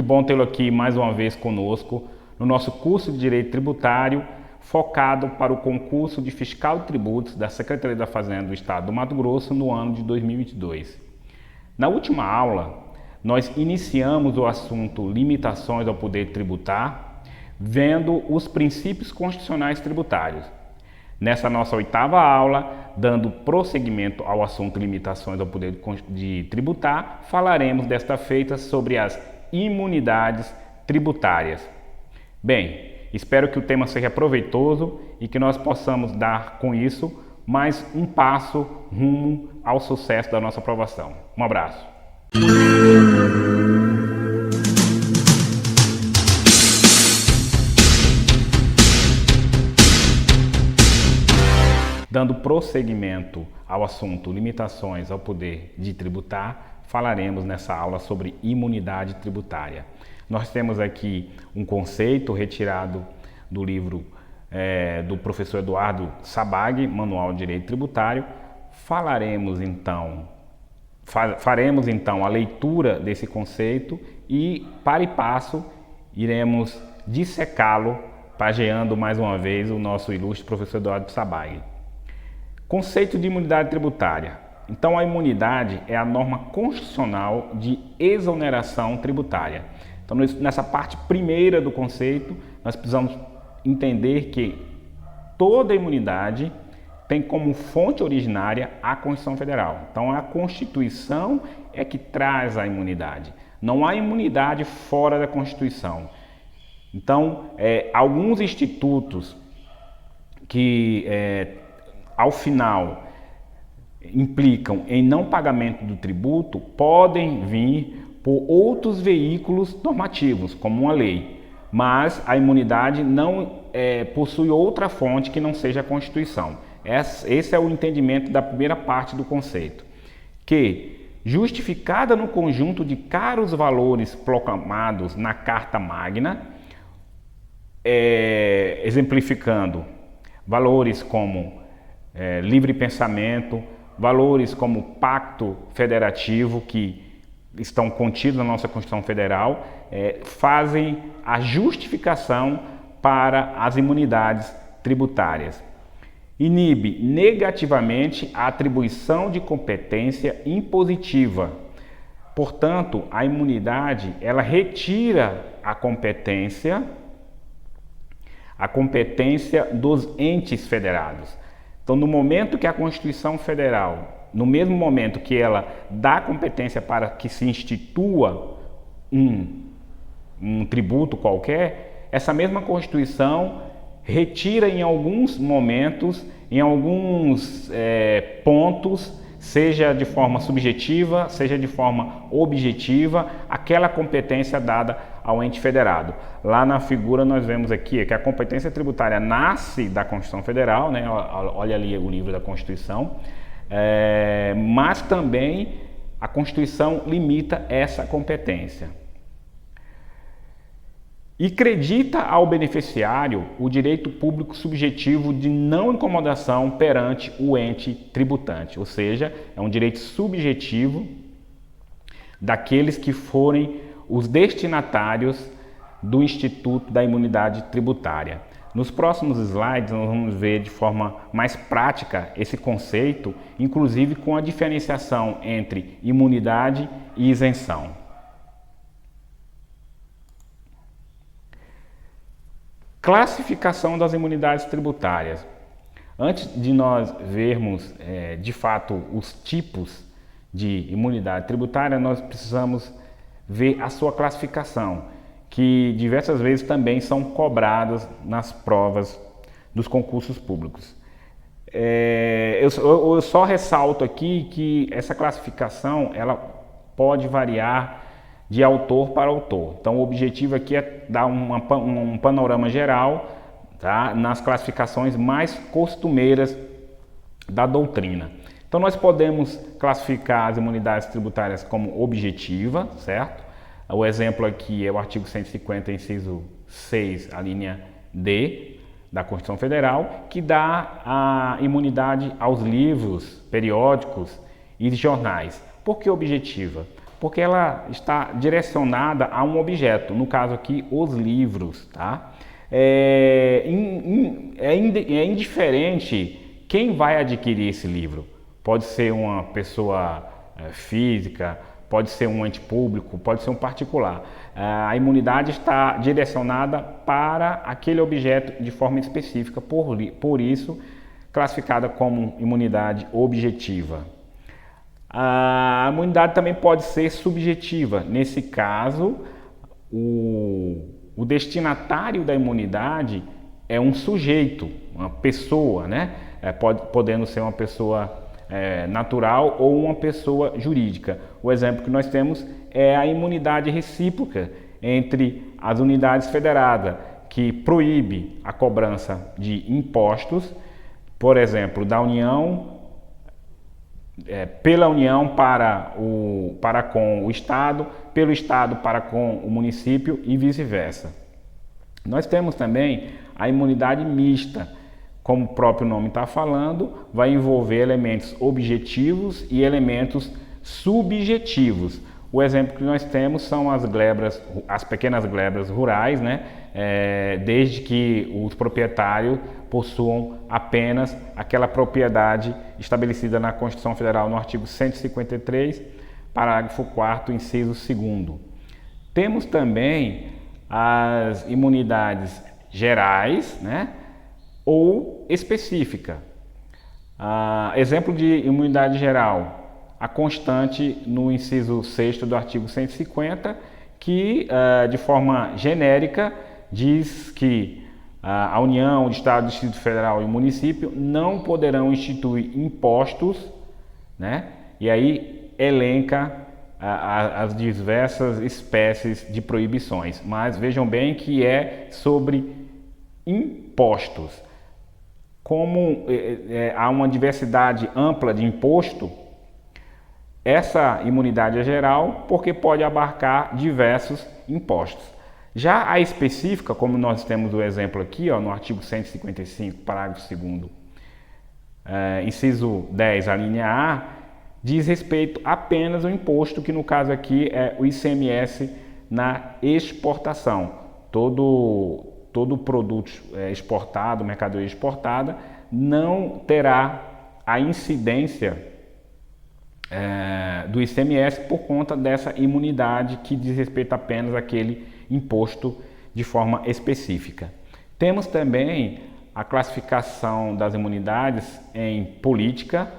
bom tê-lo aqui mais uma vez conosco no nosso curso de Direito Tributário, focado para o concurso de Fiscal de Tributos da Secretaria da Fazenda do Estado do Mato Grosso no ano de 2022. Na última aula, nós iniciamos o assunto limitações ao poder tributar, vendo os princípios constitucionais tributários. Nessa nossa oitava aula, dando prosseguimento ao assunto limitações ao poder de tributar, falaremos desta feita sobre as imunidades tributárias. Bem, espero que o tema seja proveitoso e que nós possamos dar com isso mais um passo rumo ao sucesso da nossa aprovação. Um abraço. Dando prosseguimento ao assunto limitações ao poder de tributar, falaremos nessa aula sobre imunidade tributária. Nós temos aqui um conceito retirado do livro do professor Eduardo Sabag, Manual de Direito Tributário. Faremos então a leitura desse conceito e, para e passo, iremos dissecá-lo, pageando mais uma vez o nosso ilustre professor Eduardo Sabag. Conceito de imunidade tributária. Então, a imunidade é a norma constitucional de exoneração tributária. Então, nessa parte primeira do conceito, nós precisamos entender que toda imunidade tem como fonte originária a Constituição Federal. Então, a Constituição é que traz a imunidade. Não há imunidade fora da Constituição. Então, alguns institutos que ao final implicam em não pagamento do tributo podem vir por outros veículos normativos, como uma lei, mas a imunidade não possui outra fonte que não seja a Constituição. Esse é o entendimento da primeira parte do conceito, que, justificada no conjunto de caros valores proclamados na Carta Magna, exemplificando valores como livre pensamento, valores como pacto federativo, que estão contidos na nossa Constituição Federal, fazem a justificação para as imunidades tributárias. Inibe negativamente a atribuição de competência impositiva. Portanto, a imunidade, ela retira a competência dos entes federados. Então, no momento que a Constituição Federal, no mesmo momento que ela dá competência para que se institua um tributo qualquer, essa mesma Constituição retira em alguns momentos, em alguns pontos, seja de forma subjetiva, seja de forma objetiva, aquela competência dada ao ente federado. Lá na figura nós vemos aqui que a competência tributária nasce da Constituição Federal, né? Olha ali o livro da Constituição, mas também a Constituição limita essa competência. E acredita ao beneficiário o direito público subjetivo de não incomodação perante o ente tributante, ou seja, é um direito subjetivo daqueles que forem os destinatários do Instituto da Imunidade Tributária. Nos próximos slides nós vamos ver de forma mais prática esse conceito, inclusive com a diferenciação entre imunidade e isenção. Classificação das imunidades tributárias. Antes de nós vermos de fato os tipos de imunidade tributária, nós precisamos ver a sua classificação, que diversas vezes também são cobradas nas provas dos concursos públicos. Eu só ressalto aqui que essa classificação ela pode variar de autor para autor. Então, o objetivo aqui é dar um panorama geral, tá, nas classificações mais costumeiras da doutrina. Então, nós podemos classificar as imunidades tributárias como objetiva, certo? O exemplo aqui é o artigo 150, inciso 6, a linha D da Constituição Federal, que dá a imunidade aos livros, periódicos e jornais. Por que objetiva? porque ela está direcionada a um objeto, no caso aqui, os livros, tá? É indiferente quem vai adquirir esse livro. Pode ser uma pessoa física, pode ser um ente público, pode ser um particular. A imunidade está direcionada para aquele objeto de forma específica, por isso classificada como imunidade objetiva. A imunidade também pode ser subjetiva. Nesse caso, o destinatário da imunidade é um sujeito, uma pessoa, né? Podendo ser uma pessoa natural ou uma pessoa jurídica. O exemplo que nós temos é a imunidade recíproca entre as unidades federadas, que proíbe a cobrança de impostos, por exemplo, da União, pela União para com o Estado, pelo Estado para com o município e vice-versa. Nós temos também a imunidade mista. Como o próprio nome está falando, vai envolver elementos objetivos e elementos subjetivos. O exemplo que nós temos são as pequenas glebas rurais, né? Desde que os proprietários possuam apenas aquela propriedade estabelecida na Constituição Federal no artigo 153, parágrafo 4º, inciso 2º. Temos também as imunidades gerais, né? Ou específica. Exemplo de imunidade geral, a constante no inciso 6º do artigo 150, que de forma genérica diz que a União, o Estado, o Distrito Federal e o município não poderão instituir impostos, né? E aí elenca as diversas espécies de proibições, mas vejam bem que é sobre impostos. Como há uma diversidade ampla de imposto, essa imunidade é geral porque pode abarcar diversos impostos. Já a específica, como nós temos o exemplo aqui, no artigo 155, parágrafo 2º, inciso 10, a linha A, diz respeito apenas ao imposto, que no caso aqui é o ICMS na exportação. Todo produto exportado, mercadoria exportada, não terá a incidência do ICMS por conta dessa imunidade que diz respeito apenas àquele imposto de forma específica. Temos também a classificação das imunidades em política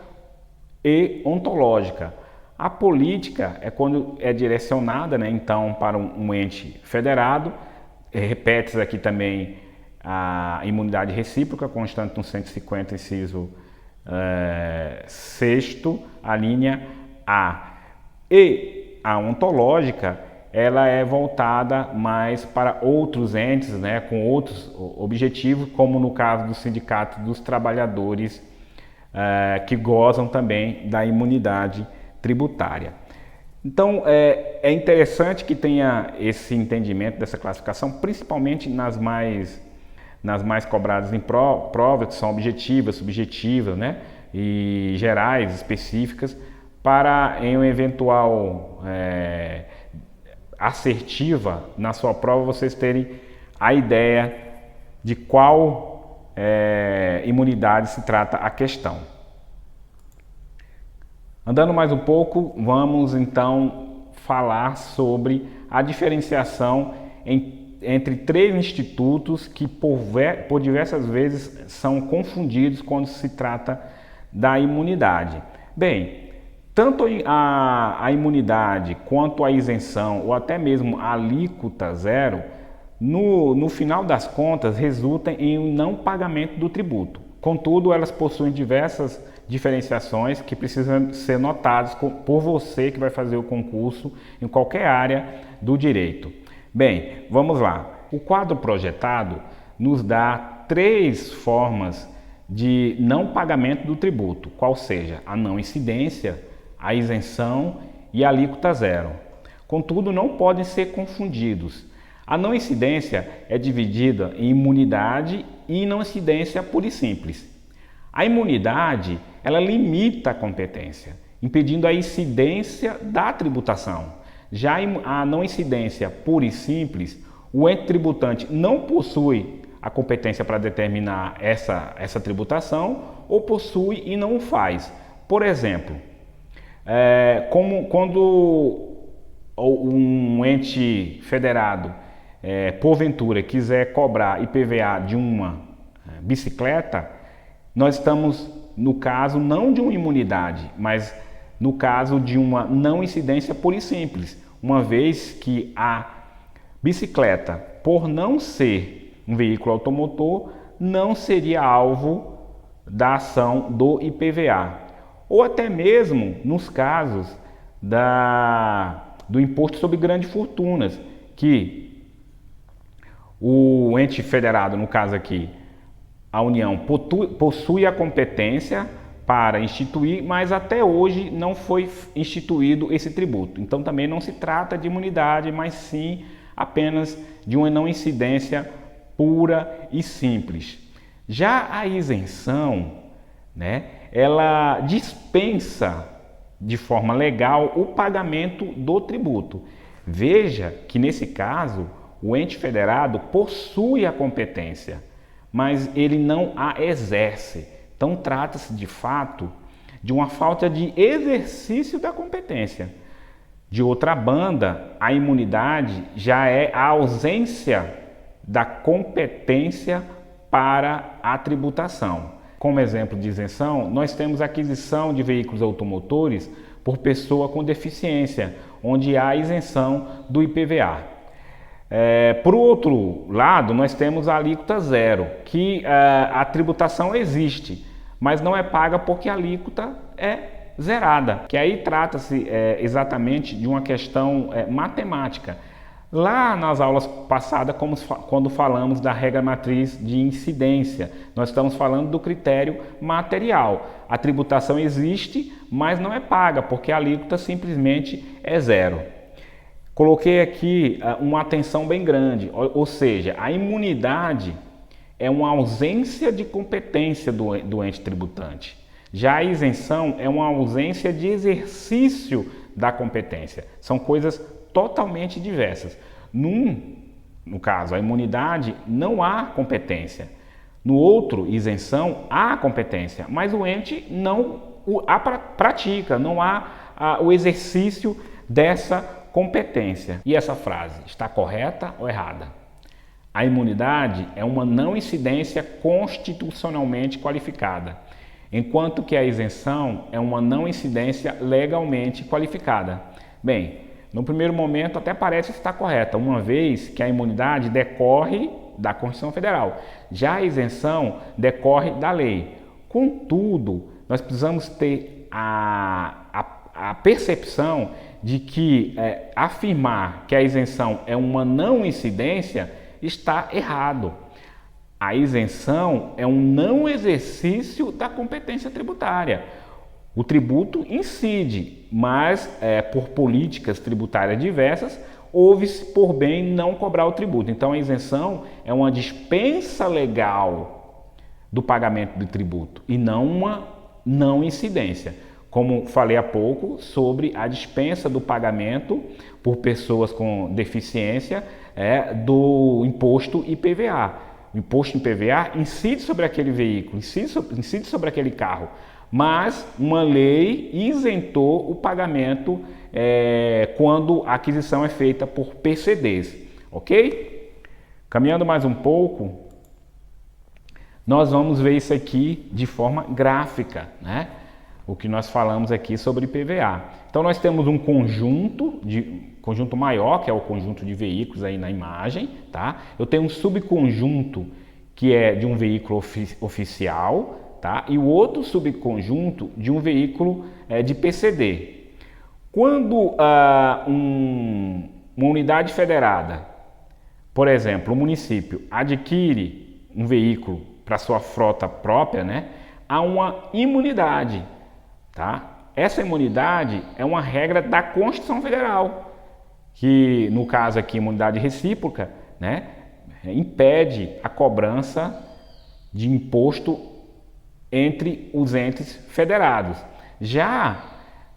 e ontológica. A política é quando é direcionada, né, então, para um ente federado. Repete-se aqui também a imunidade recíproca, constante no 150, inciso 6º, a linha A. E a ontológica, ela é voltada mais para outros entes, né, com outros objetivos, como no caso do Sindicato dos Trabalhadores, que gozam também da imunidade tributária. Então, é interessante que tenha esse entendimento dessa classificação, principalmente nas mais cobradas em prova, que são objetivas, subjetivas, né, e gerais, específicas, para em uma eventual assertiva na sua prova vocês terem a ideia de qual imunidade se trata a questão. Andando mais um pouco, vamos então falar sobre a diferenciação entre três institutos que por diversas vezes são confundidos quando se trata da imunidade. Bem, tanto a imunidade quanto a isenção ou até mesmo a alíquota zero, no final das contas, resultam em um não pagamento do tributo. Contudo, elas possuem diversas diferenciações que precisam ser notadas por você que vai fazer o concurso em qualquer área do direito. Bem, vamos lá. O quadro projetado nos dá três formas de não pagamento do tributo, qual seja a não incidência, a isenção e a alíquota zero. Contudo, não podem ser confundidos. A não incidência é dividida em imunidade e não incidência pura e simples. A imunidade, ela limita a competência impedindo a incidência da tributação. Já a não incidência pura e simples, o ente tributante não possui a competência para determinar essa tributação ou possui e não o faz. Por exemplo, como quando um ente federado, porventura, quiser cobrar IPVA de uma bicicleta, nós estamos no caso não de uma imunidade, mas no caso de uma não incidência pura e simples, uma vez que a bicicleta, por não ser um veículo automotor, não seria alvo da ação do IPVA. Ou até mesmo nos casos do imposto sobre grandes fortunas, que o ente federado, no caso aqui, a União, possui a competência para instituir, mas até hoje não foi instituído esse tributo. Então também não se trata de imunidade, mas sim apenas de uma não incidência pura e simples. Já a isenção, ela dispensa de forma legal o pagamento do tributo. Veja que nesse caso o ente federado possui a competência, mas ele não a exerce. Então trata-se de fato de uma falta de exercício da competência. De outra banda, a imunidade já é a ausência da competência para a tributação. Como exemplo de isenção, nós temos a aquisição de veículos automotores por pessoa com deficiência, onde há isenção do IPVA. Por outro lado, nós temos a alíquota zero, que a tributação existe, mas não é paga porque a alíquota é zerada, que aí trata-se exatamente de uma questão matemática. Lá nas aulas passadas, quando falamos da regra matriz de incidência, nós estamos falando do critério material. A tributação existe, mas não é paga, porque a alíquota simplesmente é zero. Coloquei aqui uma atenção bem grande, ou seja, a imunidade é uma ausência de competência do ente tributante. Já a isenção é uma ausência de exercício da competência. São coisas totalmente diversas. No caso, a imunidade, não há competência. No outro, isenção, há competência, mas o ente não a pratica, não há o exercício dessa competência. E essa frase está correta ou errada? A imunidade é uma não incidência constitucionalmente qualificada, enquanto que a isenção é uma não incidência legalmente qualificada. Bem, no primeiro momento até parece estar correta, uma vez que a imunidade decorre da Constituição Federal. Já a isenção decorre da lei. Contudo, nós precisamos ter a percepção de que afirmar que a isenção é uma não incidência está errado. A isenção é um não exercício da competência tributária. O tributo incide, mas por políticas tributárias diversas, houve-se por bem não cobrar o tributo. Então a isenção é uma dispensa legal do pagamento do tributo e não uma não incidência. Como falei há pouco sobre a dispensa do pagamento por pessoas com deficiência do imposto IPVA. O imposto IPVA incide sobre aquele veículo, incide sobre aquele carro, mas uma lei isentou o pagamento quando a aquisição é feita por PCDs, ok? Caminhando mais um pouco, nós vamos ver isso aqui de forma gráfica, o que nós falamos aqui sobre IPVA. Então nós temos um conjunto maior, que é o conjunto de veículos aí na imagem, tá? Eu tenho um subconjunto que é de um veículo oficial, tá? E o outro subconjunto de um veículo de PCD. Quando uma unidade federada, por exemplo, o município adquire um veículo para sua frota própria, há uma imunidade, tá? Essa imunidade é uma regra da Constituição Federal, que no caso aqui, imunidade recíproca, impede a cobrança de imposto entre os entes federados. Já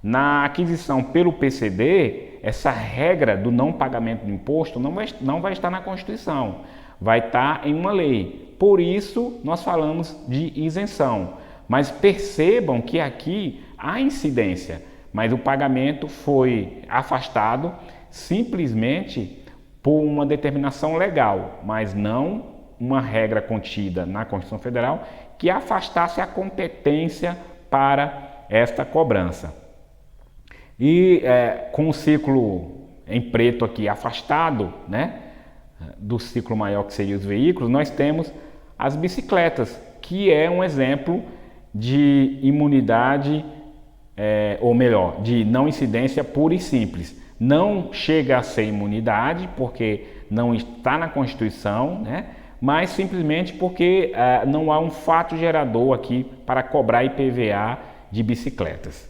Na aquisição pelo PCD, essa regra do não pagamento de imposto não vai estar na Constituição, vai estar em uma lei. Por isso, nós falamos de isenção. Mas percebam que aqui há incidência, mas o pagamento foi afastado simplesmente por uma determinação legal, mas não uma regra contida na Constituição Federal que afastasse a competência para esta cobrança. E com o ciclo em preto aqui afastado, né, do ciclo maior que seria os veículos, nós temos as bicicletas, que é um exemplo de imunidade, ou melhor, de não incidência pura e simples. Não chega a ser imunidade, porque não está na Constituição, né, mas simplesmente porque não há um fato gerador aqui para cobrar IPVA de bicicletas.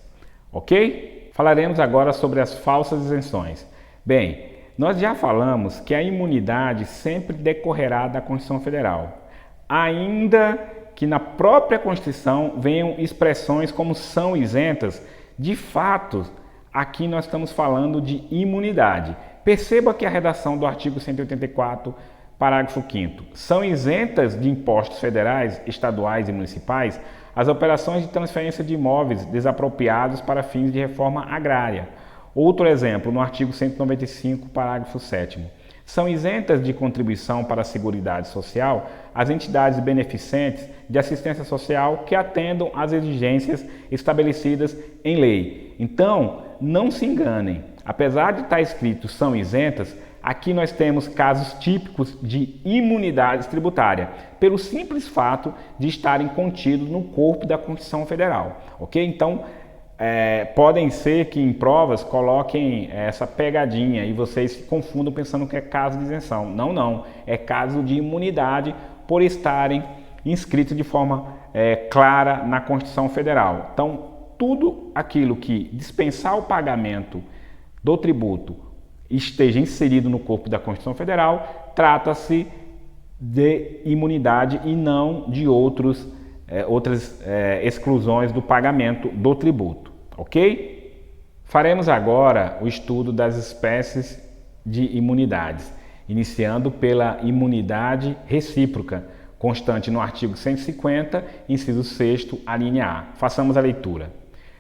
Ok? Falaremos agora sobre as falsas isenções. Bem, nós já falamos que a imunidade sempre decorrerá da Constituição Federal, ainda que na própria Constituição venham expressões como são isentas. De fato, aqui nós estamos falando de imunidade. Perceba que a redação do artigo 184, parágrafo 5º, são isentas de impostos federais, estaduais e municipais as operações de transferência de imóveis desapropriados para fins de reforma agrária. Outro exemplo, no artigo 195, parágrafo 7º. São isentas de contribuição para a Seguridade Social as entidades beneficentes de assistência social que atendam às exigências estabelecidas em lei. Então, não se enganem. Apesar de estar escrito são isentas, aqui nós temos casos típicos de imunidade tributária, pelo simples fato de estarem contidos no corpo da Constituição Federal, ok? Então, podem ser que em provas coloquem essa pegadinha e vocês se confundam pensando que é caso de isenção. Não, não. É caso de imunidade por estarem inscritos de forma clara na Constituição Federal. Então, tudo aquilo que dispensar o pagamento do tributo esteja inserido no corpo da Constituição Federal, trata-se de imunidade e não de outras exclusões do pagamento do tributo, ok? Faremos agora o estudo das espécies de imunidades, iniciando pela imunidade recíproca, constante no artigo 150, inciso 6º, a linha A. Façamos a leitura.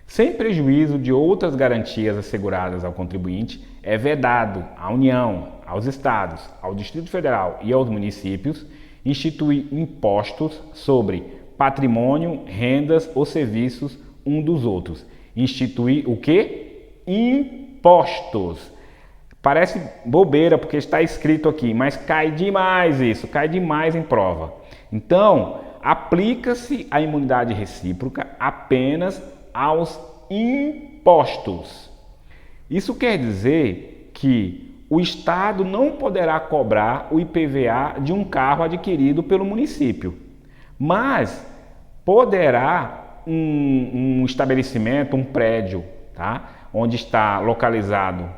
Sem prejuízo de outras garantias asseguradas ao contribuinte, é vedado à União, aos Estados, ao Distrito Federal e aos municípios instituir impostos sobre patrimônio, rendas ou serviços um dos outros. Instituir o quê? Impostos. Parece bobeira porque está escrito aqui, mas cai demais isso, cai demais em prova. Então, aplica-se a imunidade recíproca apenas aos impostos. Isso quer dizer que o Estado não poderá cobrar o IPVA de um carro adquirido pelo município, mas poderá um estabelecimento, um prédio, tá? Onde está localizado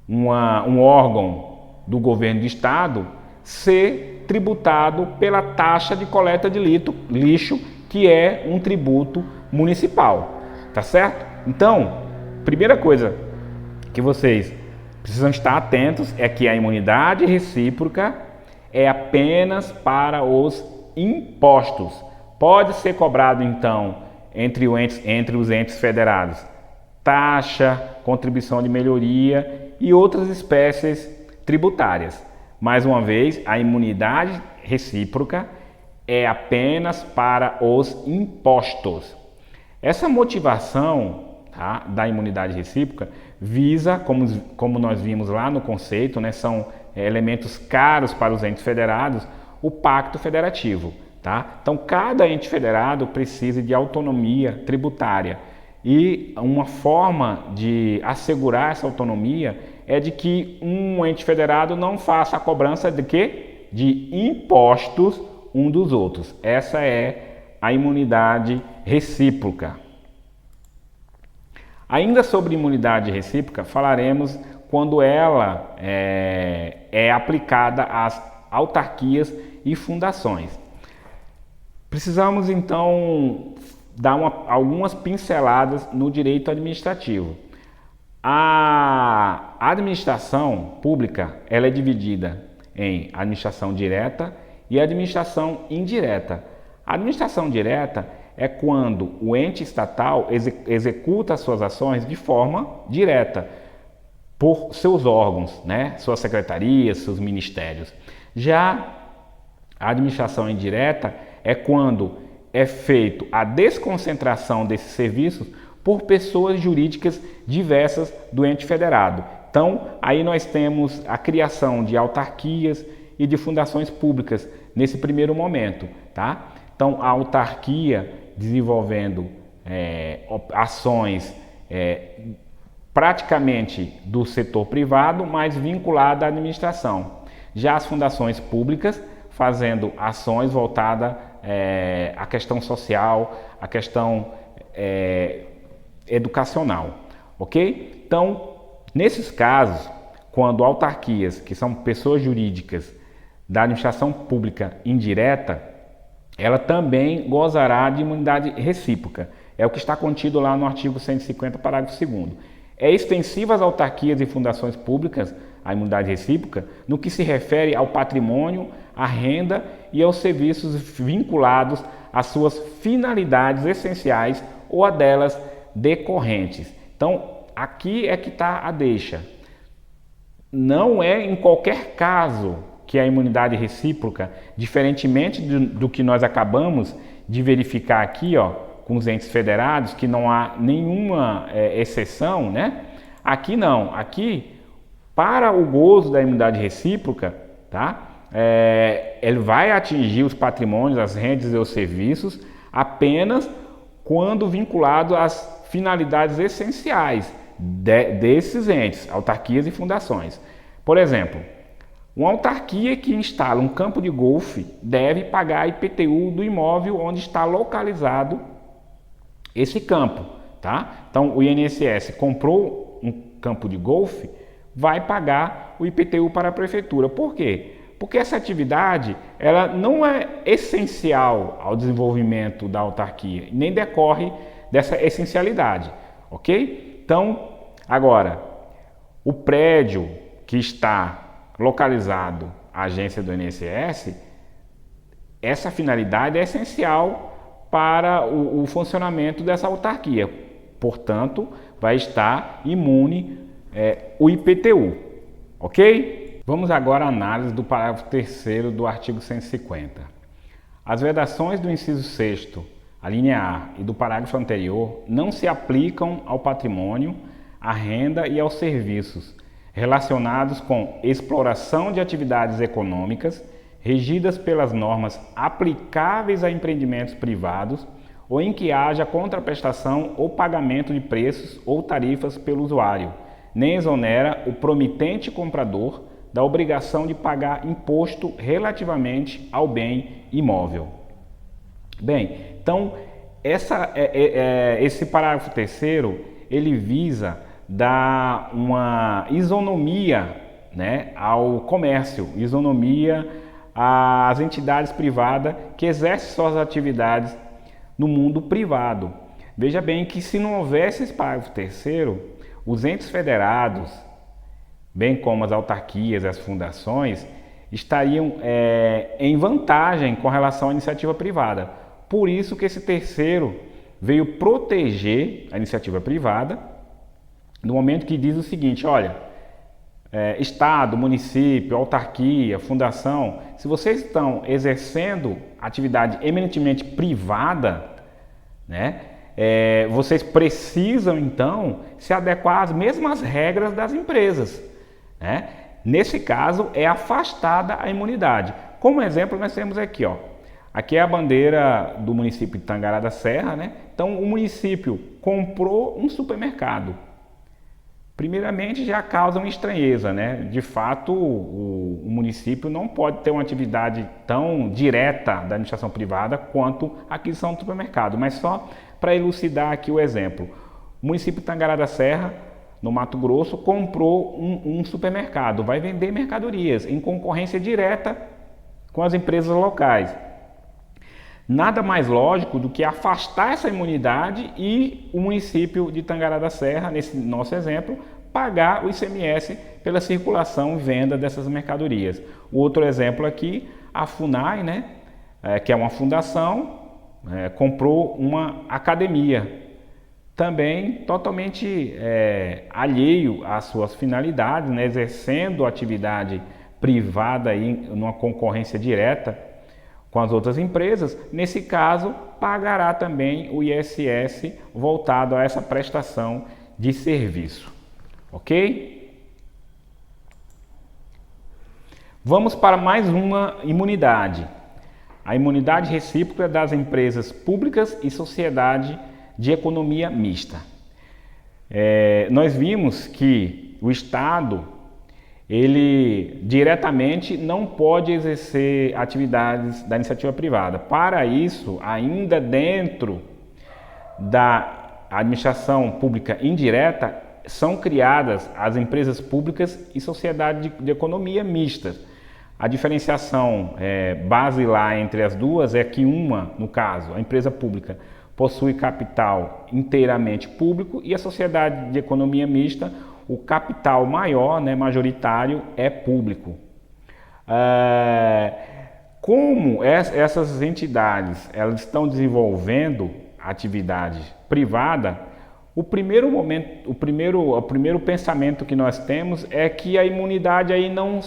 um órgão do governo do Estado, ser tributado pela taxa de coleta de lixo, que é um tributo municipal. Tá certo? Então, primeira coisa que vocês precisam estar atentos é que a imunidade recíproca é apenas para os impostos. Pode ser cobrado, então, entre os entes federados, taxa, contribuição de melhoria e outras espécies tributárias. Mais uma vez, a imunidade recíproca é apenas para os impostos. Essa motivação, tá, da imunidade recíproca visa, como nós vimos lá no conceito, né, são elementos caros para os entes federados, o pacto federativo. Tá? Então, cada ente federado precisa de autonomia tributária e uma forma de assegurar essa autonomia é de que um ente federado não faça a cobrança de quê? De impostos um dos outros. Essa é a imunidade recíproca. Ainda sobre imunidade recíproca, falaremos quando ela é aplicada às autarquias e fundações. Precisamos então dar algumas pinceladas no direito administrativo. A administração pública, ela é dividida em administração direta e administração indireta. A administração direta é quando o ente estatal executa as suas ações de forma direta por seus órgãos, né? Suas secretarias, seus ministérios. Já a administração indireta é quando é feito a desconcentração desses serviços por pessoas jurídicas diversas do ente federado. Então, aí nós temos a criação de autarquias e de fundações públicas nesse primeiro momento, tá? Então, a autarquia desenvolvendo ações praticamente do setor privado, mas vinculada à administração. Já as fundações públicas fazendo ações voltadas à questão social, à questão educacional, ok? Então, nesses casos, quando autarquias, que são pessoas jurídicas da administração pública indireta, ela também gozará de imunidade recíproca. É o que está contido lá no artigo 150, parágrafo 2º. É extensiva às autarquias e fundações públicas a imunidade recíproca no que se refere ao patrimônio, à renda e aos serviços vinculados às suas finalidades essenciais ou a delas decorrentes. Então, aqui é que está a deixa. Não é em qualquer caso que a imunidade recíproca, diferentemente do que nós acabamos de verificar aqui, ó, com os entes federados, que não há nenhuma exceção, né? Aqui não. Aqui, para o gozo da imunidade recíproca, tá? Ele vai atingir os patrimônios, as rendas e os serviços apenas quando vinculado às finalidades essenciais desses entes, autarquias e fundações. Por exemplo, uma autarquia que instala um campo de golfe deve pagar a IPTU do imóvel onde está localizado esse campo, tá? Então, o INSS comprou um campo de golfe, vai pagar o IPTU para a prefeitura. Por quê? Porque essa atividade, ela não é essencial ao desenvolvimento da autarquia, nem decorre dessa essencialidade, ok? Então, agora, o prédio que está localizado à agência do INSS, essa finalidade é essencial para o funcionamento dessa autarquia. Portanto, vai estar imune o IPTU, ok? Vamos agora à análise do parágrafo 3º do artigo 150. As vedações do inciso 6º, a linha A, e do parágrafo anterior não se aplicam ao patrimônio, à renda e aos serviços relacionados com exploração de atividades econômicas regidas pelas normas aplicáveis a empreendimentos privados ou em que haja contraprestação ou pagamento de preços ou tarifas pelo usuário, nem exonera o promitente comprador da obrigação de pagar imposto relativamente ao bem imóvel. Bem, então esse parágrafo 3º, ele visa dar uma isonomia, né, ao comércio, isonomia às entidades privadas que exercem suas atividades no mundo privado. Veja bem que se não houvesse esse parágrafo 3º, os entes federados, bem como as autarquias e as fundações, estariam em vantagem com relação à iniciativa privada. Por isso que esse 3º veio proteger a iniciativa privada, no momento que diz o seguinte: olha, Estado, município, autarquia, fundação, se vocês estão exercendo atividade eminentemente privada, né, vocês precisam então se adequar às mesmas regras das empresas, né? Nesse caso é afastada a imunidade. Como exemplo nós temos aqui, ó, aqui é a bandeira do município de Tangará da Serra, né? Então o município comprou um supermercado. Primeiramente já causa uma estranheza, né? De fato, o município não pode ter uma atividade tão direta da administração privada quanto a aquisição do supermercado. Mas só para elucidar aqui o exemplo, o município de Tangará da Serra, no Mato Grosso, comprou um supermercado, vai vender mercadorias em concorrência direta com as empresas locais. nada mais lógico do que afastar essa imunidade e o município de Tangará da Serra, nesse nosso exemplo, pagar o ICMS pela circulação e venda dessas mercadorias. O outro exemplo aqui, a FUNAI, né, que é uma fundação, comprou uma academia, também totalmente alheio às suas finalidades, né, exercendo atividade privada aí, numa concorrência direta com as outras empresas. Nesse caso, pagará também o ISS voltado a essa prestação de serviço. Ok? Vamos para mais uma imunidade. A imunidade recíproca das empresas públicas e sociedade de economia mista. Nós vimos que o Estado, ele diretamente não pode exercer atividades da iniciativa privada. Para isso, ainda dentro da administração pública indireta, são criadas as empresas públicas e sociedade de economia mistas. A diferenciação basilar entre as duas é que uma, no caso, a empresa pública, possui capital inteiramente público e a sociedade de economia mista, o capital maior, né, majoritário, é público. Como essas entidades elas estão desenvolvendo atividade privada, o primeiro pensamento que nós temos é que a imunidade aí não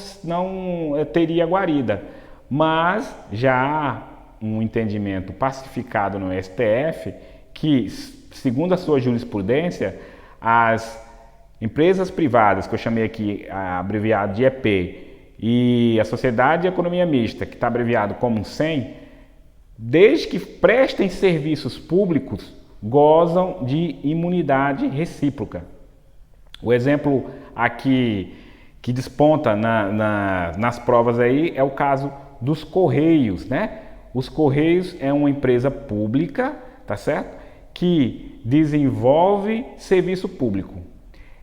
teria guarida, mas já há um entendimento pacificado no STF que, segundo a sua jurisprudência, as empresas privadas, que eu chamei aqui abreviado de EP, e a Sociedade de Economia Mista, que está abreviado como SEM, desde que prestem serviços públicos, gozam de imunidade recíproca. O exemplo aqui que desponta nas provas aí é o caso dos Correios, né? Os Correios é uma empresa pública, tá certo? Que desenvolve serviço público.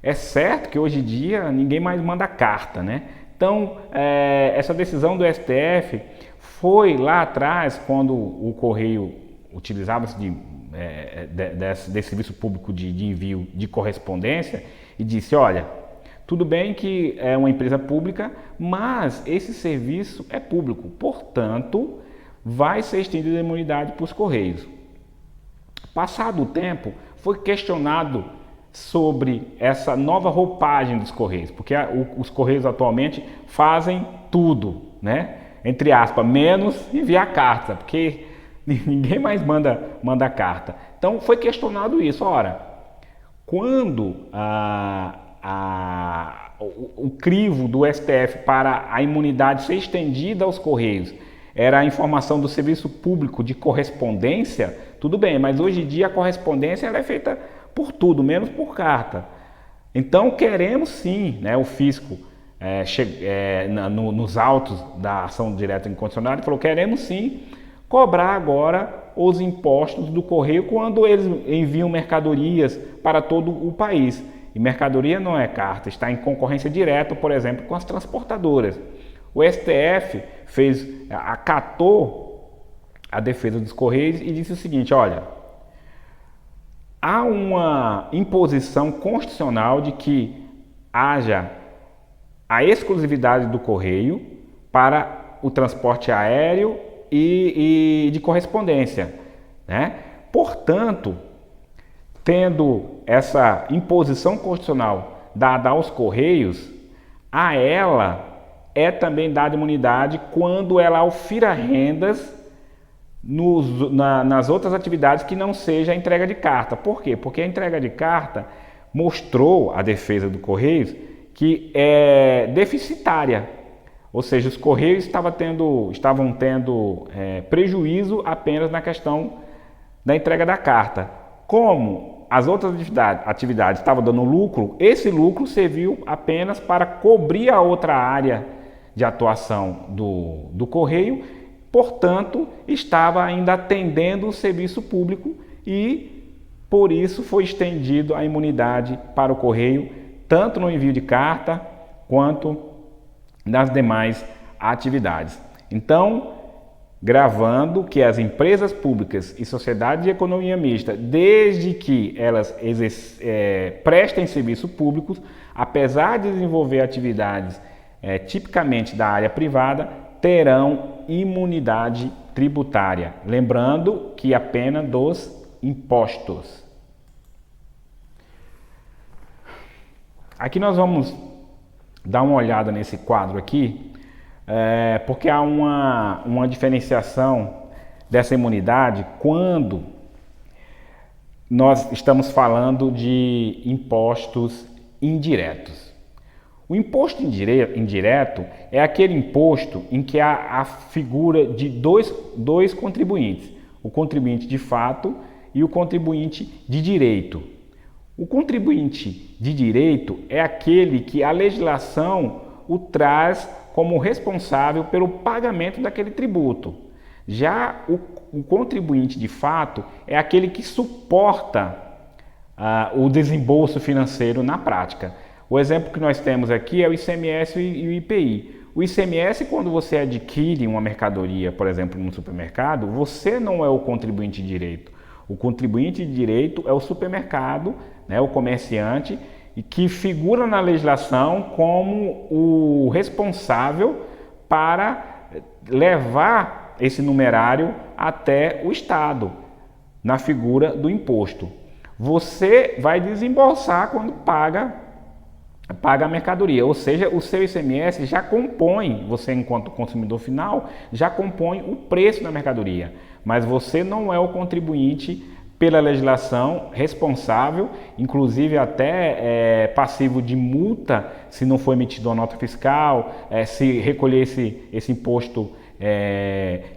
É certo que hoje em dia ninguém mais manda carta, né? Então, essa decisão do STF foi lá atrás, quando o Correio utilizava-se desse serviço público de envio de correspondência e disse, olha, tudo bem que é uma empresa pública, mas esse serviço é público, portanto, vai ser estendida a imunidade para os Correios. Passado o tempo, foi questionado sobre essa nova roupagem dos Correios, porque os Correios atualmente fazem tudo, né? Entre aspas, menos enviar carta, porque ninguém mais manda carta. Então foi questionado isso. Ora, quando o crivo do STF para a imunidade ser estendida aos Correios era a informação do serviço público de correspondência, tudo bem, mas hoje em dia a correspondência ela é feita por tudo, menos por carta. Então queremos sim, né, o fisco nos autos da ação direta incondicionada falou, queremos sim cobrar agora os impostos do Correio quando eles enviam mercadorias para todo o país. E mercadoria não é carta, está em concorrência direta, por exemplo, com as transportadoras. O STF acatou a defesa dos Correios e disse o seguinte, olha, há uma imposição constitucional de que haja a exclusividade do Correio para o transporte aéreo e de correspondência, né? Portanto, tendo essa imposição constitucional dada aos Correios, a ela é também dada imunidade quando ela aufira rendas nas outras atividades que não seja a entrega de carta. Por quê? Porque a entrega de carta mostrou a defesa do Correios que é deficitária, ou seja, os Correios estavam tendo prejuízo apenas na questão da entrega da carta. Como as outras atividades estavam dando lucro, esse lucro serviu apenas para cobrir a outra área de atuação do Correio, portanto, estava ainda atendendo o serviço público e, por isso, foi estendido a imunidade para o Correio, tanto no envio de carta quanto nas demais atividades. Então, gravando que as empresas públicas e sociedades de economia mista, desde que elas prestem serviços públicos, apesar de desenvolver atividades tipicamente da área privada, terão imunidade tributária. Lembrando que apenas dos impostos. Aqui nós vamos dar uma olhada nesse quadro aqui, porque há uma diferenciação dessa imunidade quando nós estamos falando de impostos indiretos. O imposto indireto é aquele imposto em que há a figura de dois contribuintes, o contribuinte de fato e o contribuinte de direito. O contribuinte de direito é aquele que a legislação o traz como responsável pelo pagamento daquele tributo. Já o contribuinte de fato é aquele que suporta o desembolso financeiro na prática. O exemplo que nós temos aqui é o ICMS e o IPI. O ICMS, quando você adquire uma mercadoria, por exemplo, no supermercado, você não é o contribuinte de direito. O contribuinte de direito é o supermercado, né, o comerciante, e que figura na legislação como o responsável para levar esse numerário até o Estado, na figura do imposto. Você vai desembolsar quando paga a mercadoria, ou seja, o seu ICMS já compõe, você enquanto consumidor final, já compõe o preço da mercadoria, mas você não é o contribuinte pela legislação responsável, inclusive até passivo de multa se não for emitida uma nota fiscal, se recolher esse imposto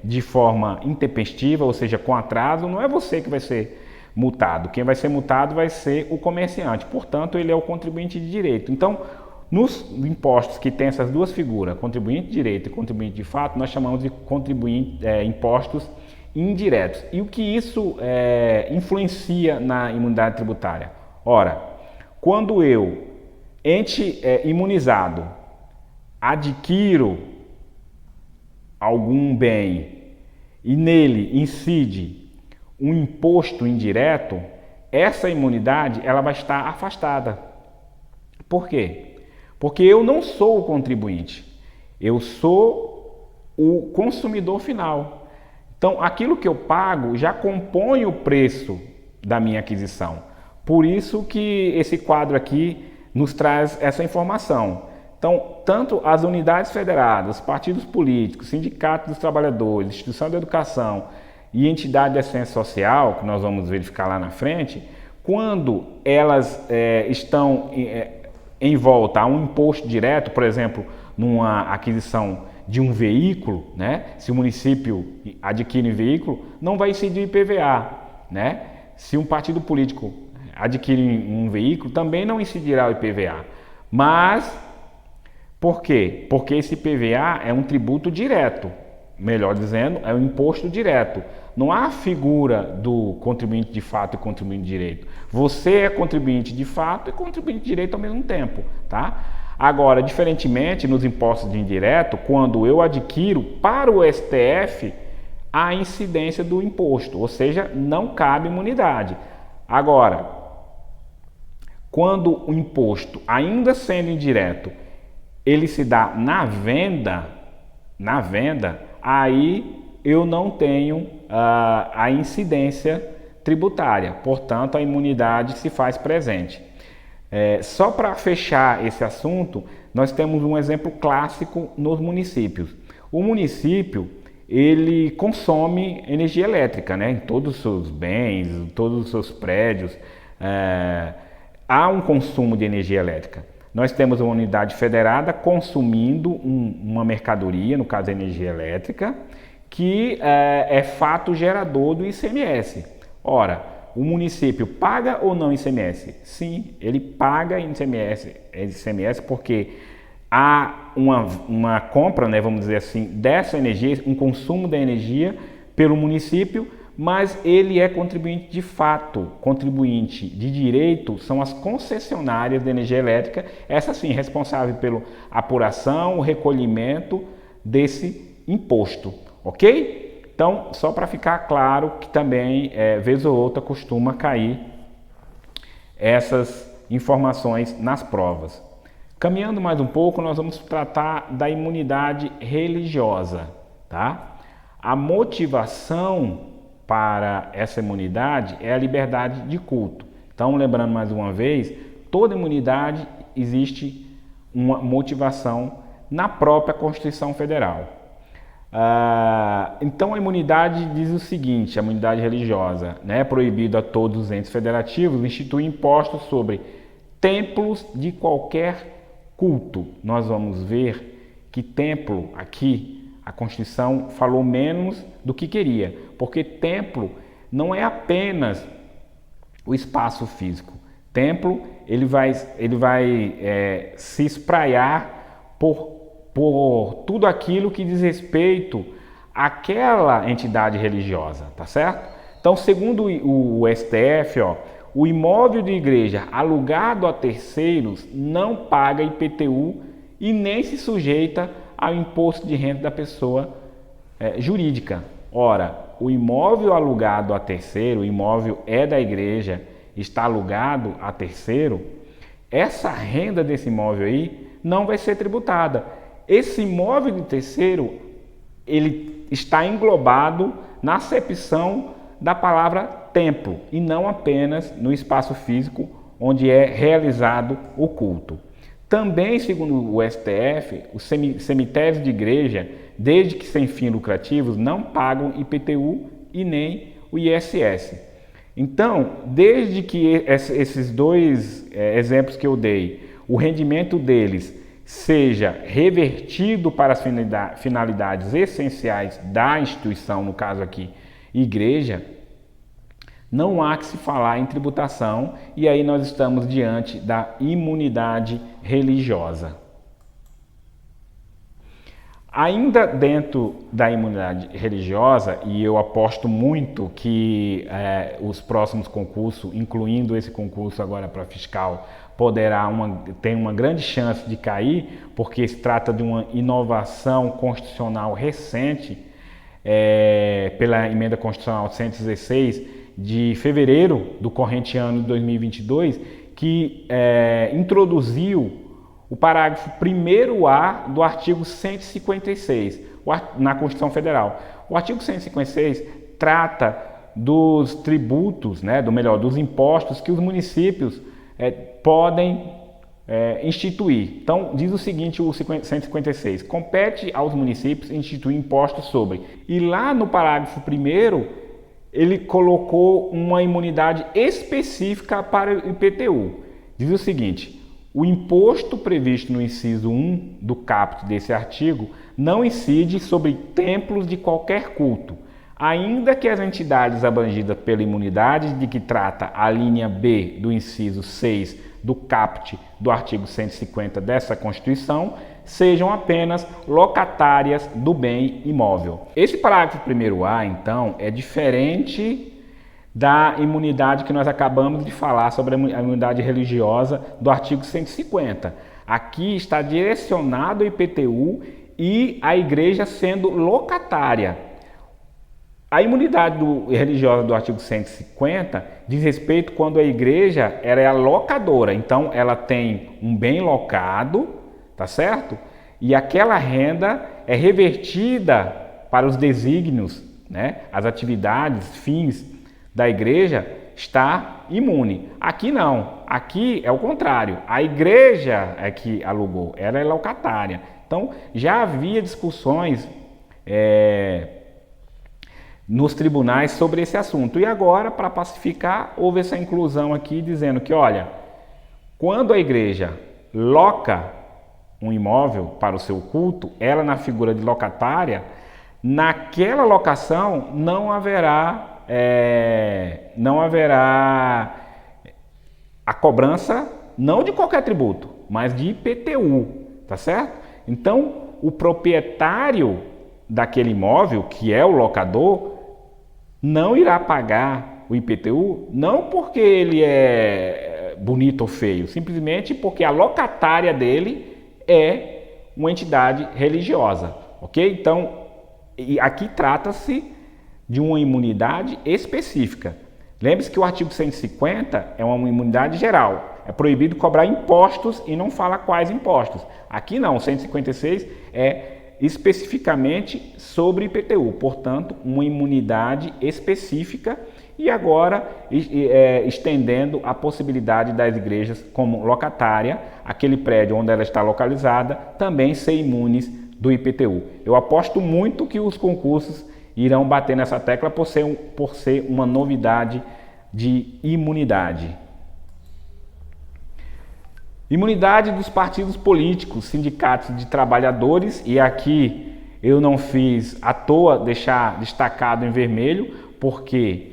de forma intempestiva, ou seja, com atraso, não é você que vai ser multado. Quem vai ser multado vai ser o comerciante, portanto ele é o contribuinte de direito. Então, nos impostos que tem essas duas figuras, contribuinte de direito e contribuinte de fato, nós chamamos de impostos indiretos. E o que isso influencia na imunidade tributária? Ora, quando eu, ente imunizado, adquiro algum bem e nele incide um imposto indireto, essa imunidade ela vai estar afastada. Por quê? Porque eu não sou o contribuinte, eu sou o consumidor final. Então, aquilo que eu pago já compõe o preço da minha aquisição. Por isso que esse quadro aqui nos traz essa informação. Então, tanto as unidades federadas, partidos políticos, sindicatos dos trabalhadores, instituição de educação e entidade de assistência social, que nós vamos verificar lá na frente, quando elas estão em volta a um imposto direto, por exemplo, numa aquisição de um veículo, né? Se o município adquire um veículo, não vai incidir o IPVA, né? Se um partido político adquire um veículo, também não incidirá o IPVA. Mas, por quê? Porque esse IPVA é um tributo direto, melhor dizendo, é um imposto direto. Não há figura do contribuinte de fato e contribuinte de direito. Você é contribuinte de fato e contribuinte de direito ao mesmo tempo, tá? Agora, diferentemente nos impostos de indireto, quando eu adquiro para o STF a incidência do imposto, ou seja, não cabe imunidade. Agora, quando o imposto, ainda sendo indireto, ele se dá na venda, aí eu não tenho a incidência tributária, portanto a imunidade se faz presente. Só para fechar esse assunto, nós temos um exemplo clássico nos municípios. O município, ele consome energia elétrica, né? Em todos os seus bens, em todos os seus prédios, há um consumo de energia elétrica. Nós temos uma unidade federada consumindo uma mercadoria, no caso a energia elétrica, que é fato gerador do ICMS. Ora, o município paga ou não ICMS? Sim, ele paga ICMS porque há uma compra, né, vamos dizer assim, dessa energia, um consumo da energia pelo município, mas ele é contribuinte de fato. Contribuinte de direito são as concessionárias de energia elétrica, essa sim, responsável pela apuração, o recolhimento desse imposto, ok? Então, só para ficar claro que também, vez ou outra, costuma cair essas informações nas provas. Caminhando mais um pouco, nós vamos tratar da imunidade religiosa, tá? A motivação para essa imunidade é a liberdade de culto. Então, lembrando mais uma vez, toda imunidade existe uma motivação na própria Constituição Federal. Então, a imunidade diz o seguinte, a imunidade religiosa, né, é proibido a todos os entes federativos instituir impostos sobre templos de qualquer culto. Nós vamos ver que templo aqui, a Constituição falou menos do que queria, porque templo não é apenas o espaço físico. Templo, ele vai se espraiar por tudo aquilo que diz respeito àquela entidade religiosa, tá certo? Então, segundo o STF, o imóvel de igreja alugado a terceiros não paga IPTU e nem se sujeita ao imposto de renda da pessoa jurídica. Ora, o imóvel alugado a terceiro, o imóvel é da igreja, está alugado a terceiro, essa renda desse imóvel aí não vai ser tributada. Esse imóvel de terceiro, ele está englobado na acepção da palavra templo e não apenas no espaço físico onde é realizado o culto. Também, segundo o STF, os cemitérios de igreja, desde que sem fins lucrativos, não pagam IPTU e nem o ISS. Então, desde que esses dois exemplos que eu dei, o rendimento deles seja revertido para as finalidades essenciais da instituição, no caso aqui, igreja, não há que se falar em tributação e aí nós estamos diante da imunidade religiosa. Ainda dentro da imunidade religiosa, e eu aposto muito que os próximos concursos, incluindo esse concurso agora para fiscal, tem uma grande chance de cair, porque se trata de uma inovação constitucional recente, pela emenda constitucional 116 de fevereiro do corrente ano de 2022, que introduziu o parágrafo 1º-A do artigo 156 na Constituição Federal. O artigo 156 trata dos tributos, dos impostos que os municípios podem instituir. Então, diz o seguinte, o 156, compete aos municípios instituir impostos sobre. E lá no parágrafo 1º, ele colocou uma imunidade específica para o IPTU. Diz o seguinte, o imposto previsto no inciso 1 do caput desse artigo não incide sobre templos de qualquer culto, ainda que as entidades abrangidas pela imunidade de que trata a linha B do inciso 6 do caput do artigo 150 dessa Constituição sejam apenas locatárias do bem imóvel. Esse parágrafo 1º-A, então, é diferente da imunidade que nós acabamos de falar sobre a imunidade religiosa do artigo 150. Aqui está direcionado o IPTU e a igreja sendo locatária. A imunidade religiosa do artigo 150 diz respeito quando a igreja é a locadora. Então, ela tem um bem locado, tá certo? E aquela renda é revertida para os desígnios, as atividades, fins da igreja, está imune. Aqui não, aqui é o contrário. A igreja é que alugou, ela é locatária. Então, já havia discussões nos tribunais sobre esse assunto. E agora, para pacificar, houve essa inclusão aqui dizendo que, olha, quando a igreja loca um imóvel para o seu culto, ela na figura de locatária, naquela locação não haverá a cobrança não de qualquer tributo, mas de IPTU, tá certo? Então, o proprietário daquele imóvel, que é o locador, não irá pagar o IPTU, não porque ele é bonito ou feio, simplesmente porque a locatária dele é uma entidade religiosa, ok? Então, aqui trata-se de uma imunidade específica. Lembre-se que o artigo 150 é uma imunidade geral. É proibido cobrar impostos e não fala quais impostos. Aqui não, o 156 é especificamente sobre IPTU, portanto, uma imunidade específica e agora estendendo a possibilidade das igrejas como locatária, aquele prédio onde ela está localizada, também ser imunes do IPTU. Eu aposto muito que os concursos irão bater nessa tecla por ser uma novidade de imunidade. Imunidade dos partidos políticos, sindicatos de trabalhadores, e aqui eu não fiz à toa deixar destacado em vermelho, porque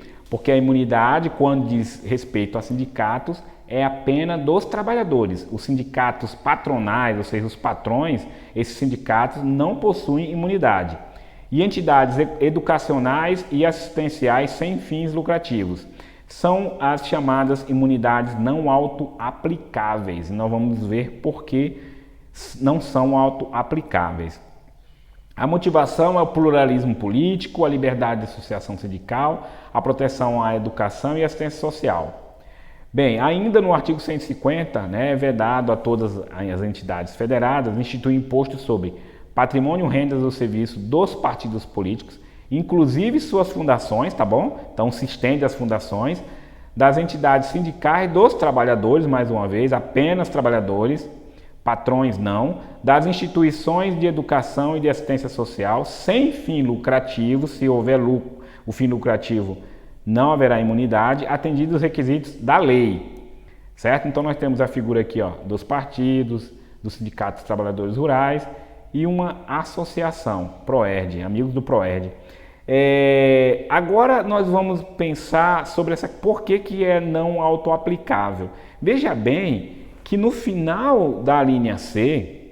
a imunidade, quando diz respeito a sindicatos, é apenas dos trabalhadores. Os sindicatos patronais, ou seja, os patrões, esses sindicatos não possuem imunidade. E entidades educacionais e assistenciais sem fins lucrativos são as chamadas imunidades não auto-aplicáveis. E nós vamos ver por que não são auto-aplicáveis. A motivação é o pluralismo político, a liberdade de associação sindical, a proteção à educação e assistência social. Bem, ainda no artigo 150, é vedado a todas as entidades federadas instituir imposto sobre patrimônio, rendas ou serviço dos partidos políticos, inclusive suas fundações, tá bom? Então se estende às fundações, das entidades sindicais dos trabalhadores, mais uma vez, apenas trabalhadores, patrões não, das instituições de educação e de assistência social, sem fim lucrativo, se houver lucro, o fim lucrativo não haverá imunidade, atendidos os requisitos da lei, certo? Então nós temos a figura aqui, ó, dos partidos, dos sindicatos trabalhadores rurais e uma associação, PROERD, amigos do PROERD. Agora nós vamos pensar sobre por que é não autoaplicável. Veja bem que no final da linha C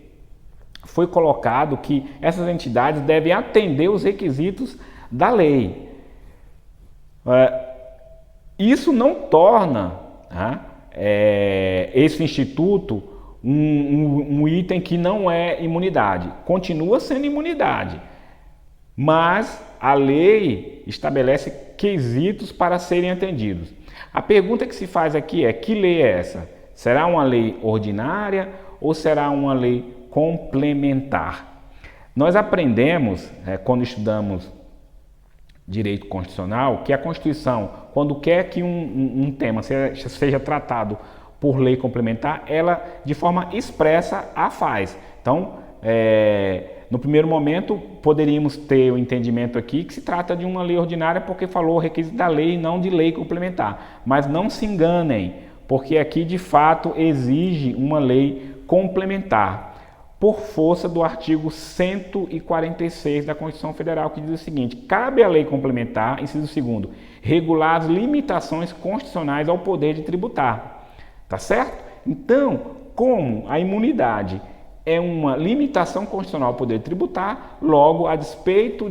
foi colocado que essas entidades devem atender os requisitos da lei. Isso não torna esse instituto um item que não é imunidade. Continua sendo imunidade, mas a lei estabelece quesitos para serem atendidos. A pergunta que se faz aqui é: que lei é essa? Será uma lei ordinária ou será uma lei complementar? Nós aprendemos, quando estudamos direito constitucional, que a Constituição, quando quer que um tema seja tratado por lei complementar, ela de forma expressa a faz. Então, no primeiro momento, poderíamos ter o entendimento aqui que se trata de uma lei ordinária porque falou o requisito da lei e não de lei complementar. Mas não se enganem, porque aqui de fato exige uma lei complementar, por força do artigo 146 da Constituição Federal, que diz o seguinte: cabe à lei complementar, inciso 2º, regular as limitações constitucionais ao poder de tributar. Tá certo? Então, como a imunidade é uma limitação constitucional ao poder tributar, logo, a despeito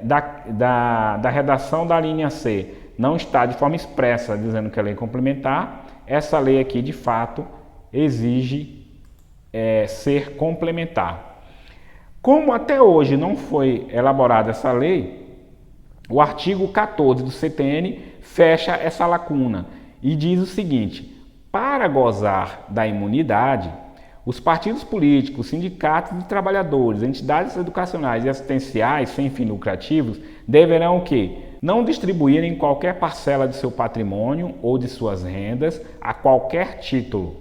da redação da linha C não está de forma expressa dizendo que é lei complementar, essa lei aqui, de fato, exige ser complementar. Como até hoje não foi elaborada essa lei, o artigo 14 do CTN fecha essa lacuna e diz o seguinte: para gozar da imunidade, os partidos políticos, sindicatos de trabalhadores, entidades educacionais e assistenciais sem fins lucrativos deverão o quê? Não distribuírem qualquer parcela de seu patrimônio ou de suas rendas a qualquer título,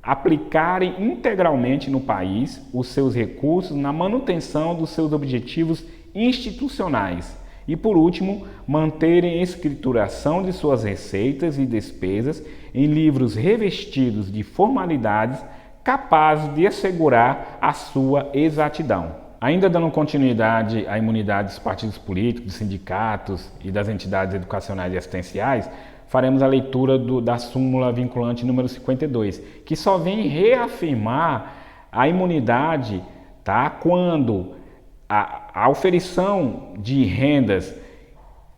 aplicarem integralmente no país os seus recursos na manutenção dos seus objetivos institucionais e, por último, manterem escrituração de suas receitas e despesas em livros revestidos de formalidades capazes de assegurar a sua exatidão. Ainda dando continuidade à imunidade dos partidos políticos, dos sindicatos e das entidades educacionais e assistenciais, faremos a leitura da súmula vinculante número 52, que só vem reafirmar a imunidade, quando a oferição de rendas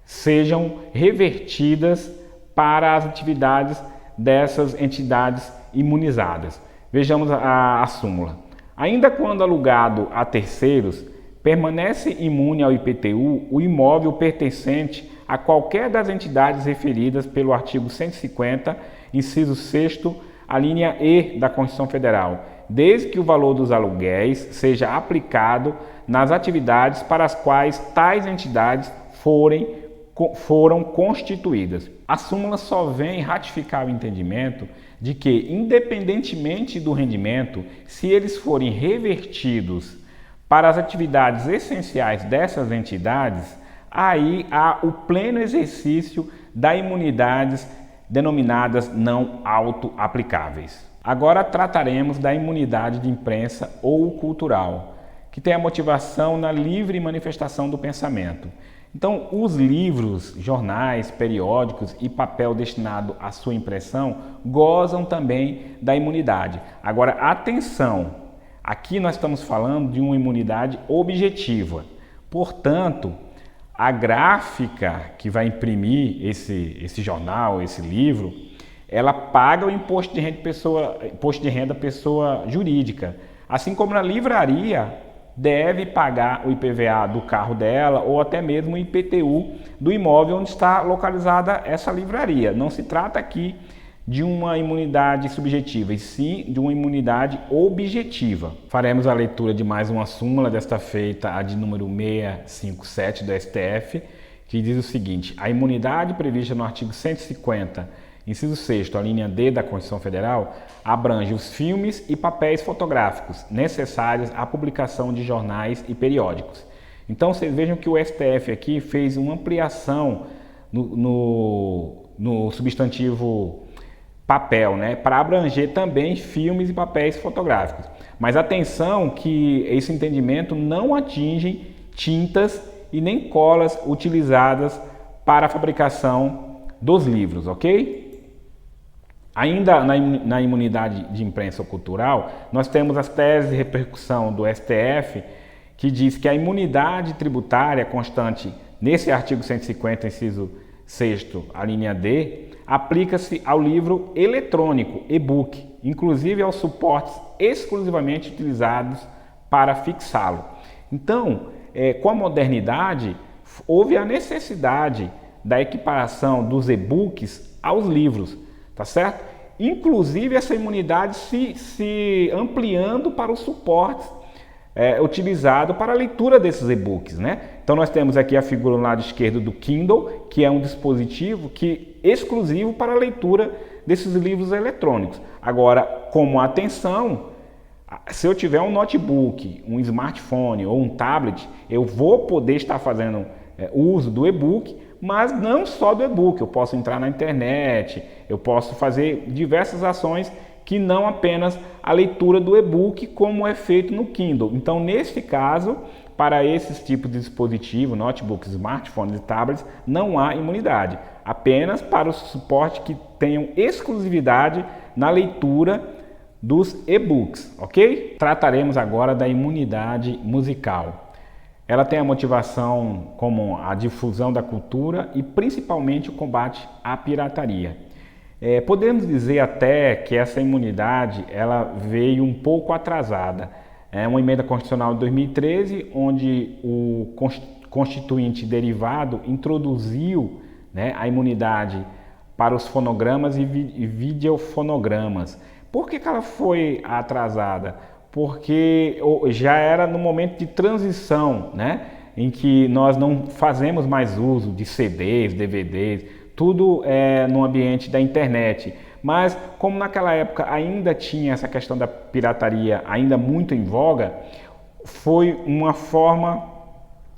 sejam revertidas para as atividades dessas entidades imunizadas. Vejamos a súmula. Ainda quando alugado a terceiros, Permanece imune ao IPTU o imóvel pertencente a qualquer das entidades referidas pelo artigo 150, inciso 6º, a linha E da Constituição Federal, desde que o valor dos aluguéis seja aplicado nas atividades para as quais tais entidades foram constituídas. A súmula só vem ratificar o entendimento de que, independentemente do rendimento, se eles forem revertidos para as atividades essenciais dessas entidades, aí há o pleno exercício das imunidades denominadas não auto-aplicáveis. Agora trataremos da imunidade de imprensa ou cultural, que tem a motivação na livre manifestação do pensamento. Então, os livros, jornais, periódicos e papel destinado à sua impressão gozam também da imunidade. Agora, atenção! Aqui nós estamos falando de uma imunidade objetiva. Portanto, a gráfica que vai imprimir esse jornal, esse livro, ela paga o imposto de renda pessoa jurídica. Assim como na livraria, deve pagar o IPVA do carro dela ou até mesmo o IPTU do imóvel onde está localizada essa livraria. Não se trata aqui de uma imunidade subjetiva, e sim de uma imunidade objetiva. Faremos a leitura de mais uma súmula, desta feita a de número 657 do STF, que diz o seguinte: a imunidade prevista no artigo 150, inciso 6º, a linha D da Constituição Federal, abrange os filmes e papéis fotográficos necessários à publicação de jornais e periódicos. Então, vocês vejam que o STF aqui fez uma ampliação no substantivo papel, né, para abranger também filmes e papéis fotográficos. Mas atenção que esse entendimento não atinge tintas e nem colas utilizadas para a fabricação dos livros, ok? Ainda na imunidade de imprensa ou cultural, nós temos as teses de repercussão do STF, que diz que a imunidade tributária constante nesse artigo 150, inciso 6º, a linha D, aplica-se ao livro eletrônico, e-book, inclusive aos suportes exclusivamente utilizados para fixá-lo. Então, com a modernidade, houve a necessidade da equiparação dos e-books aos livros, tá certo? Inclusive essa imunidade se ampliando para os suportes utilizado para a leitura desses e-books, né? Então nós temos aqui a figura no lado esquerdo do Kindle, que é um dispositivo exclusivo para a leitura desses livros eletrônicos. Agora, como atenção, se eu tiver um notebook, um smartphone ou um tablet, eu vou poder estar fazendo uso do e-book, mas não só do e-book. Eu posso entrar na internet, eu posso fazer diversas ações que não apenas a leitura do e-book, como é feito no Kindle. Então, nesse caso, para esses tipos de dispositivo, notebooks, smartphones e tablets, não há imunidade. Apenas para os suportes que tenham exclusividade na leitura dos e-books, ok? Trataremos agora da imunidade musical. Ela tem a motivação como a difusão da cultura e principalmente o combate à pirataria. Podemos dizer até que essa imunidade ela veio um pouco atrasada. É uma emenda constitucional de 2013, onde o constituinte derivado introduziu, né, a imunidade para os fonogramas e videofonogramas. Por que ela foi atrasada? Porque já era no momento de transição, né, em que nós não fazemos mais uso de CDs, DVDs, tudo no ambiente da internet. Mas como naquela época ainda tinha essa questão da pirataria ainda muito em voga, foi uma forma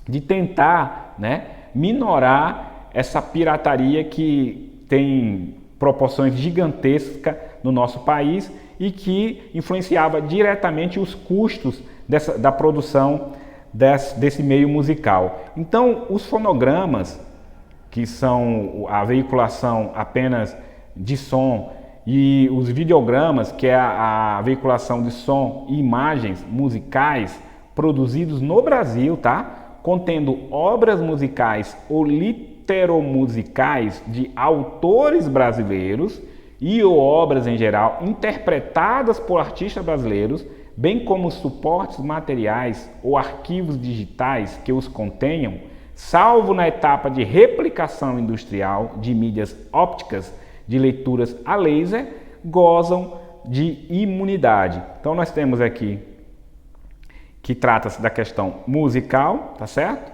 de tentar, né, minorar essa pirataria que tem proporções gigantescas no nosso país e que influenciava diretamente os custos da produção desse meio musical. Então, os fonogramas, que são a veiculação apenas de som, e os videogramas, que é a veiculação de som e imagens musicais produzidos no Brasil, tá? Contendo obras musicais ou literomusicais de autores brasileiros e ou obras em geral interpretadas por artistas brasileiros, bem como suportes materiais ou arquivos digitais que os contenham, salvo na etapa de replicação industrial de mídias ópticas de leituras a laser, gozam de imunidade. Então nós temos aqui que trata-se da questão musical, tá certo?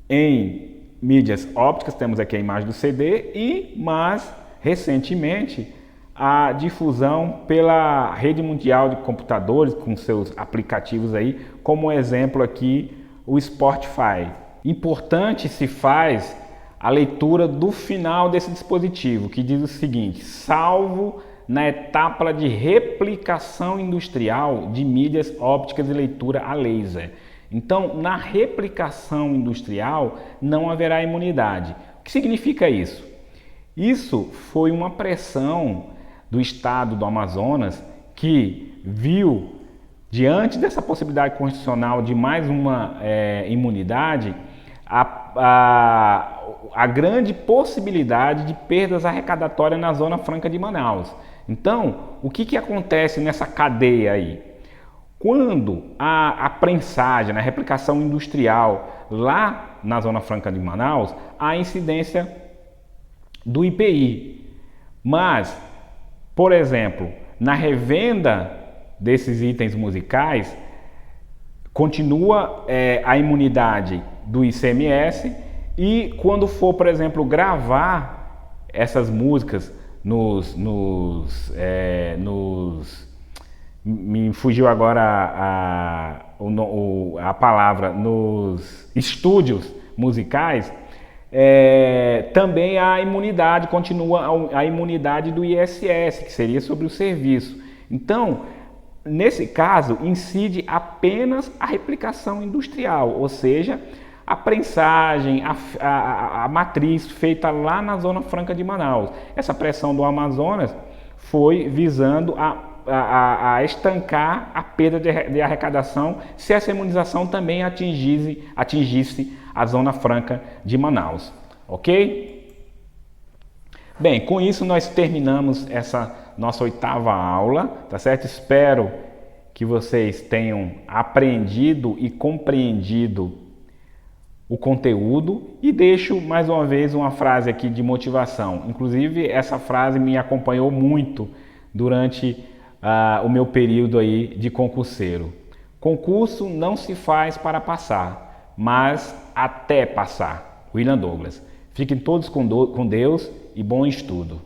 Em mídias ópticas, temos aqui a imagem do CD e, mais recentemente, a difusão pela rede mundial de computadores com seus aplicativos aí, como exemplo aqui o Spotify. Importante se faz a leitura do final desse dispositivo, que diz o seguinte: salvo na etapa de replicação industrial de mídias ópticas de leitura a laser. Então, na replicação industrial não haverá imunidade. O que significa isso? Isso foi uma pressão do estado do Amazonas, que viu, diante dessa possibilidade constitucional de mais uma imunidade, a grande possibilidade de perdas arrecadatórias na Zona Franca de Manaus. Então, o que acontece nessa cadeia aí? Quando a prensagem, a replicação industrial lá na Zona Franca de Manaus, há incidência do IPI. Mas, por exemplo, na revenda desses itens musicais, continua a imunidade do ICMS, e quando for, por exemplo, gravar essas músicas me fugiu agora a palavra, nos estúdios musicais, também a imunidade, continua a imunidade do ISS, que seria sobre o serviço. Então, nesse caso, incide apenas a replicação industrial, ou seja, a prensagem, a matriz feita lá na Zona Franca de Manaus. Essa pressão do Amazonas foi visando a estancar a perda de arrecadação se essa imunização também atingisse a Zona Franca de Manaus. Ok? Bem, com isso nós terminamos essa nossa 8ª aula, tá certo? Espero que vocês tenham aprendido e compreendido o conteúdo, e deixo mais uma vez uma frase aqui de motivação. Inclusive, essa frase me acompanhou muito durante o meu período aí de concurseiro. Concurso não se faz para passar, mas até passar. William Douglas. Fiquem todos com Deus e bom estudo.